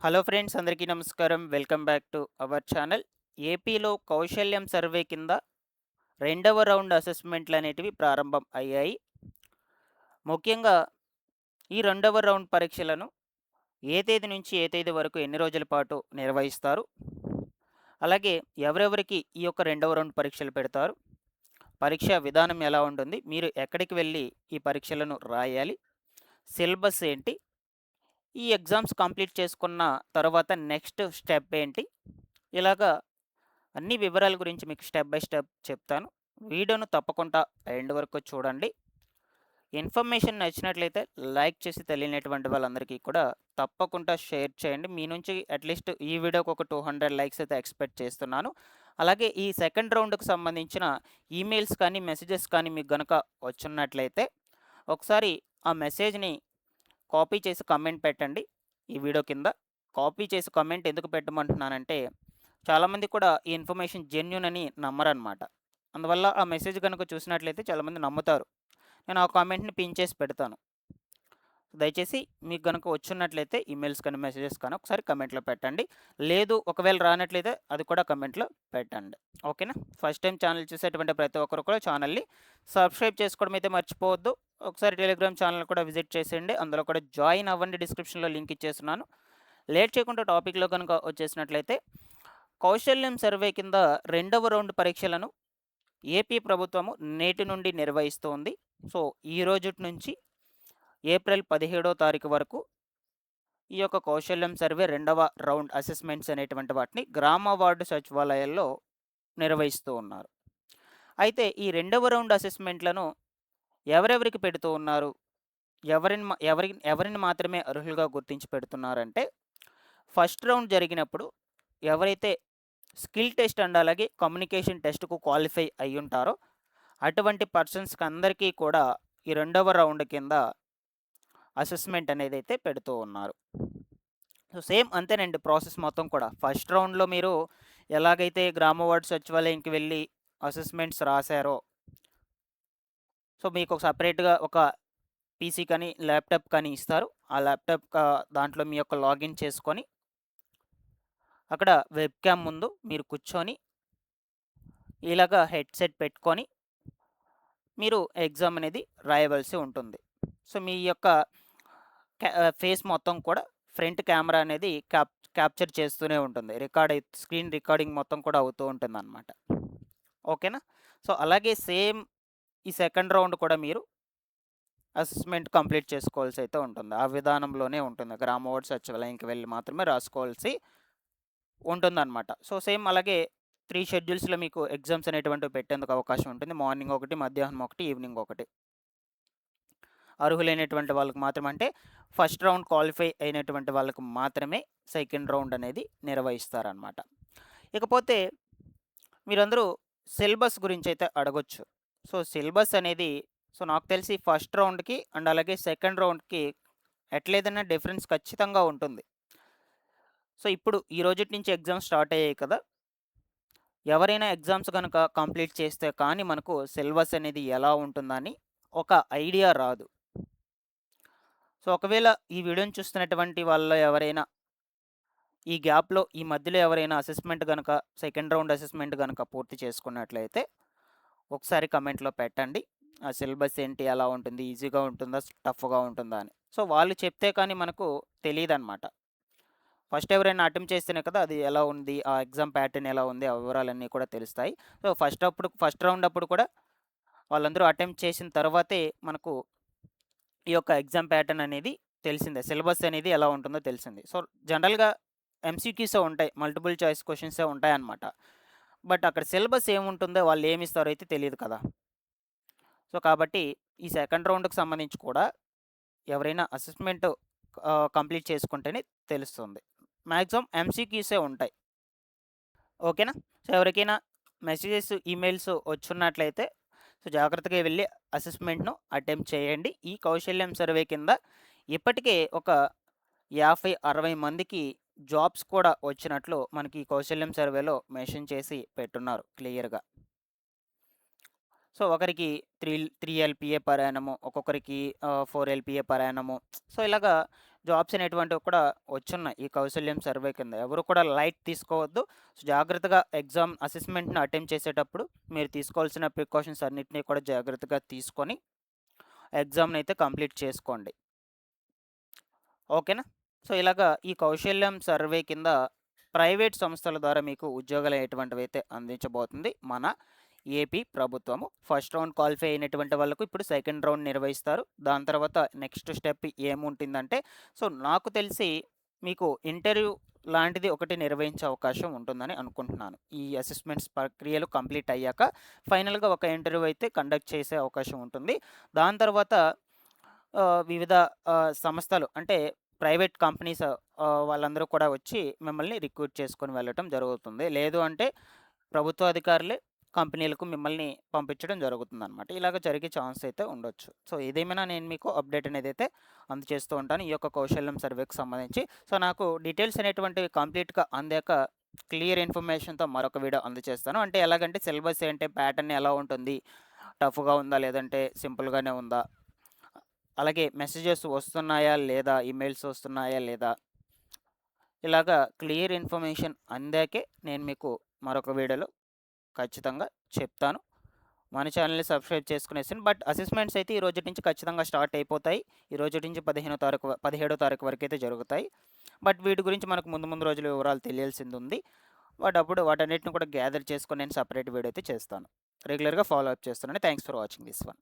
Hello friends, అందరికీ నమస్కారం. Welcome back to our channel. ఏపీలో కౌశల్యం సర్వే కింద రెండవ రౌండ్ అసెస్మెంట్లు అనేటివి ప్రారంభం అయ్యాయి. ముఖ్యంగా ఈ రెండవ రౌండ్ పరీక్షలను ఏ తేదీ నుంచి ఏ తేదీ వరకు ఎన్ని రోజుల పాటు నిర్వహిస్తారు, అలాగే ఎవరెవరికి ఈ యొక్క రెండవ రౌండ్ పరీక్షలు పెడతారు, పరీక్ష విధానం ఎలా ఉంటుంది, మీరు ఎక్కడికి వెళ్ళి ఈ పరీక్షలను రాయాలి, సిలబస్ ఏంటి, ఈ ఎగ్జామ్స్ కంప్లీట్ చేసుకున్న తర్వాత నెక్స్ట్ స్టెప్ ఏంటి, ఇలాగా అన్ని వివరాల గురించి మీకు స్టెప్ బై స్టెప్ చెప్తాను. వీడియోను తప్పకుండా ఎండ్ వరకు చూడండి. ఇన్ఫర్మేషన్ నచ్చినట్లయితే లైక్ చేసి తెలియనటువంటి వాళ్ళందరికీ కూడా తప్పకుండా షేర్ చేయండి. మీ నుంచి అట్లీస్ట్ ఈ వీడియోకి ఒక 200 లైక్స్ అయితే ఎక్స్పెక్ట్ చేస్తున్నాను. అలాగే ఈ సెకండ్ రౌండ్కి సంబంధించిన ఈమెయిల్స్ కానీ మెసేజెస్ కానీ మీకు గనక వచ్చున్నట్లయితే ఒకసారి ఆ మెసేజ్ని కాపీ చేసి కమెంట్ పెట్టండి ఈ వీడియో కింద. కాపీ చేసి కమెంట్ ఎందుకు పెట్టమంటున్నానంటే చాలామంది కూడా ఈ ఇన్ఫర్మేషన్ జెన్యూన్ అని నమ్మరనమాట. అందువల్ల ఆ మెసేజ్ కనుక చూసినట్లయితే చాలామంది నమ్ముతారు. నేను ఆ కామెంట్ని పిన్ చేసి పెడతాను. దయచేసి మీకు కనుక వచ్చున్నట్లయితే ఈమెయిల్స్ కానీ మెసేజెస్ కానీ ఒకసారి కమెంట్లో పెట్టండి. లేదు ఒకవేళ రానట్లయితే అది కూడా కమెంట్లో పెట్టండి. ఓకేనా? ఫస్ట్ టైం ఛానల్ చూసేటువంటి ప్రతి ఒక్కరు కూడా ఛానల్ని సబ్స్క్రైబ్ చేసుకోవడం అయితే మర్చిపోవద్దు. ఒకసారి టెలిగ్రామ్ ఛానల్ కూడా విజిట్ చేసేయండి. అందులో కూడా జాయిన్ అవ్వండి. డిస్క్రిప్షన్లో లింక్ ఇచ్చేస్తున్నాను. లేట్ చేయకుండా టాపిక్లో కనుక వచ్చేసినట్లయితే కౌశల్యం సర్వే కింద రెండవ రౌండ్ పరీక్షలను ఏపీ ప్రభుత్వము నేటి నుండి నిర్వహిస్తోంది. సో ఈ రోజుటి నుంచి ఏప్రిల్ 17వ తారీఖు వరకు ఈ యొక్క కౌశల్యం సర్వే రెండవ రౌండ్ అసెస్మెంట్స్ అనేటువంటి వాటిని గ్రామ వార్డు సచివాలయాల్లో నిర్వహిస్తూ ఉన్నారు. అయితే ఈ రెండవ రౌండ్ అసెస్మెంట్లను ఎవరెవరికి పెడుతూ ఉన్నారు, ఎవరిని మాత్రమే అర్హులుగా గుర్తించి పెడుతున్నారంటే, ఫస్ట్ రౌండ్ జరిగినప్పుడు ఎవరైతే స్కిల్ టెస్ట్ అండ్ అలాగే కమ్యూనికేషన్ టెస్ట్కు క్వాలిఫై అయి ఉంటారో అటువంటి పర్సన్స్కి అందరికీ కూడా ఈ రెండవ రౌండ్ కింద అసెస్మెంట్ అనేది అయితే పెడుతూ ఉన్నారు. సో సేమ్ అంతేనండి ప్రాసెస్ మొత్తం కూడా. ఫస్ట్ రౌండ్లో మీరు ఎలాగైతే గ్రామ వార్డు సచివాలయంకి వెళ్ళి అసెస్మెంట్స్ రాశారో, సో మీకు ఒక సపరేట్గా ఒక పీసీ కానీ ల్యాప్టాప్ కానీ ఇస్తారు. ఆ ల్యాప్టాప్ దాంట్లో మీ యొక్క లాగిన్ చేసుకొని అక్కడ వెబ్ క్యామ్ ముందు మీరు కూర్చొని ఇలాగా హెడ్సెట్ పెట్టుకొని మీరు ఎగ్జామ్ అనేది రాయవలసి ఉంటుంది. సో మీ యొక్క ఫేస్ మొత్తం కూడా ఫ్రంట్ కెమెరా అనేది క్యాప్చర్ చేస్తూనే ఉంటుంది. స్క్రీన్ రికార్డింగ్ మొత్తం కూడా అవుతూ ఉంటుంది అన్నమాట. ఓకేనా? సో అలాగే సేమ్ ఈ సెకండ్ రౌండ్ కూడా మీరు అసెస్మెంట్ కంప్లీట్ చేసుకోవాల్సి అయితే ఉంటుంది. ఆ విధానంలోనే ఉంటుంది. గ్రామ వార్డు సచివాలయంకి వెళ్ళి మాత్రమే రాసుకోవాల్సి ఉంటుందన్నమాట. సో సేమ్ అలాగే 3 షెడ్యూల్స్లో మీకు ఎగ్జామ్స్ అనేటువంటివి పెట్టేందుకు అవకాశం ఉంటుంది. మార్నింగ్ ఒకటి, మధ్యాహ్నం ఒకటి, ఈవినింగ్ ఒకటి. అర్హులైనటువంటి వాళ్ళకి మాత్రమే, అంటే ఫస్ట్ రౌండ్ క్వాలిఫై అయినటువంటి వాళ్ళకు మాత్రమే సెకండ్ రౌండ్ అనేది నిర్వహిస్తారనమాట. ఇకపోతే మీరందరూ సిలబస్ గురించి అయితే అడగొచ్చు. సో సిలబస్ అనేది నాకు తెలిసి ఫస్ట్ రౌండ్కి అండ్ అలాగే సెకండ్ రౌండ్కి ఎట్లేదన్నా డిఫరెన్స్ ఖచ్చితంగా ఉంటుంది. సో ఇప్పుడు ఈ రోజుటి నుంచి ఎగ్జామ్స్ స్టార్ట్ అయ్యాయి కదా. ఎవరైనా ఎగ్జామ్స్ కనుక కంప్లీట్ చేస్తే కానీ మనకు సిలబస్ అనేది ఎలా ఉంటుందని ఒక ఐడియా రాదు. సో ఒకవేళ ఈ వీడియోని చూస్తున్నటువంటి వాళ్ళు ఎవరైనా ఈ గ్యాప్లో ఈ మధ్యలో ఎవరైనా అసెస్మెంట్ కనుక సెకండ్ రౌండ్ అసెస్మెంట్ కనుక పూర్తి చేసుకున్నట్లయితే ఒకసారి కమెంట్లో పెట్టండి. ఆ సిలబస్ ఏంటి, ఎలా ఉంటుంది, ఈజీగా ఉంటుందా, టఫ్గా ఉంటుందా అని. సో వాళ్ళు చెప్తే కానీ మనకు తెలియదు అనమాట. ఫస్ట్ ఎవరైనా అటెంప్ట్ చేస్తేనే కదా అది ఎలా ఉంది, ఆ ఎగ్జామ్ ప్యాటర్న్ ఎలా ఉంది, ఆ వివరాలన్నీ కూడా తెలుస్తాయి. సో ఫస్ట్ రౌండ్ అప్పుడు కూడా వాళ్ళందరూ అటెంప్ట్ చేసిన తర్వాతే మనకు ఈ యొక్క ఎగ్జామ్ ప్యాటర్న్ అనేది తెలిసిందే, సిలబస్ అనేది ఎలా ఉంటుందో తెలిసింది. సో జనరల్గా ఎంసీక్యూసే ఉంటాయి, మల్టిపుల్ చాయిస్ క్వశ్చన్సే ఉంటాయన్నమాట. బట్ అక్కడ సిలబస్ ఏముంటుందో వాళ్ళు ఏమిస్తారో అయితే తెలియదు కదా. సో కాబట్టి ఈ సెకండ్ రౌండ్కి సంబంధించి కూడా ఎవరైనా అసెస్మెంట్ కంప్లీట్ చేసుకుంటేనే తెలుస్తుంది. మ్యాక్సిమం ఎంసీక్యూసే ఉంటాయి. ఓకేనా? సో ఎవరికైనా మెసేజెస్, ఈమెయిల్స్ వచ్చున్నట్లయితే సో జాగ్రత్తగా వెళ్ళి అసెస్మెంట్ను అటెంప్ట్ చేయండి. ఈ కౌశల్యం సర్వే కింద ఇప్పటికే ఒక 50-60 మందికి జాబ్స్ కూడా వచ్చినట్లు మనకి ఈ కౌశల్యం సర్వేలో మెన్షన్ చేసి పెట్టున్నారు క్లియర్గా. సో ఒకరికి 3 ఎల్‌పీఏ పర్ యానము, ఒక్కొక్కరికి 4 ఎల్‌పీఏ పర్ యానము. సో ఇలాగా జాబ్స్ అనేటువంటివి కూడా వచ్చున్నాయి ఈ కౌశల్యం సర్వే కింద. ఎవరు కూడా లైట్ తీసుకోవద్దు. సో జాగ్రత్తగా ఎగ్జామ్ అసెస్మెంట్‌ని అటెంప్ట్ చేసేటప్పుడు మీరు తీసుకోవాల్సిన ప్రికాషన్స్ అన్నిటిని కూడా జాగ్రత్తగా తీసుకొని ఎగ్జామ్‌ని అయితే కంప్లీట్ చేసుకోండి. ఓకేనా? సో ఇలాగా ఈ కౌశల్యం సర్వే కింద ప్రైవేట్ సంస్థల ద్వారా మీకు ఉద్యోగాలు ఎటువంటివైతే అందించబోతుంది మన ఏపీ ప్రభుత్వము. ఫస్ట్ రౌండ్ క్వాలిఫై అయినటువంటి వాళ్ళకు ఇప్పుడు సెకండ్ రౌండ్ నిర్వహిస్తారు. దాని తర్వాత నెక్స్ట్ స్టెప్ ఏముంటుందంటే, సో నాకు తెలిసి మీకు ఇంటర్వ్యూ లాంటిది ఒకటి నిర్వహించే అవకాశం ఉంటుందని అనుకుంటున్నాను. ఈ అసెస్మెంట్స్ ప్రక్రియలు కంప్లీట్ అయ్యాక ఫైనల్‌గా ఒక ఇంటర్వ్యూ అయితే కండక్ట్ చేసే అవకాశం ఉంటుంది. దాని తర్వాత వివిధ సంస్థలు అంటే ప్రైవేట్ కంపెనీస్ వాళ్ళందరూ కూడా వచ్చి మిమ్మల్ని రిక్రూట్ చేసుకొని వెళ్ళటం జరుగుతుంది. లేదు అంటే ప్రభుత్వ అధికారులే కంపెనీలకు మిమ్మల్ని పంపించడం జరుగుతుందనమాట. ఇలాగ జరిగే ఛాన్స్ అయితే ఉండొచ్చు. సో ఏదేమైనా నేను మీకు అప్డేట్ అనేది అయితే అందజేస్తూ ఉంటాను ఈ యొక్క కౌశల్యం సర్వేకి సంబంధించి. సో నాకు డీటెయిల్స్ అనేటువంటివి కంప్లీట్‌గా అందాక క్లియర్ ఇన్ఫర్మేషన్‌తో మరొక వీడియో అందజేస్తాను. అంటే ఎలాగంటే సిలబస్ ఏంటి, ప్యాటర్న్ ఎలా ఉంటుంది, టఫ్‌గా ఉందా లేదంటే సింపుల్‌గానే ఉందా, అలాగే మెసేజెస్ వస్తున్నాయా లేదా, ఈమెయిల్స్ వస్తున్నాయా లేదా, ఇలాగా క్లియర్ ఇన్ఫర్మేషన్ అందాకే నేను మీకు మరొక వీడియోలో ఖచ్చితంగా చెప్తాను. మన ఛానల్‌ని సబ్స్క్రైబ్ చేసుకునేసాను. బట్ అసెస్మెంట్స్ అయితే ఈ రోజు నుంచి ఖచ్చితంగా స్టార్ట్ అయిపోతాయి. ఈ రోజు నుంచి 17వ తారీఖు వరకైతే జరుగుతాయి. బట్ వీటి గురించి మనకు ముందు ముందు రోజుల వివరాలు తెలియాల్సింది ఉంది. బట్ అప్పుడు వాటన్నిటిని కూడా గ్యాదర్ చేసుకొని నేను సెపరేట్ వీడియో అయితే చేస్తాను. రెగ్యులర్‌గా ఫాలో అప్ చేస్తున్నాను. Thanks for watching this one.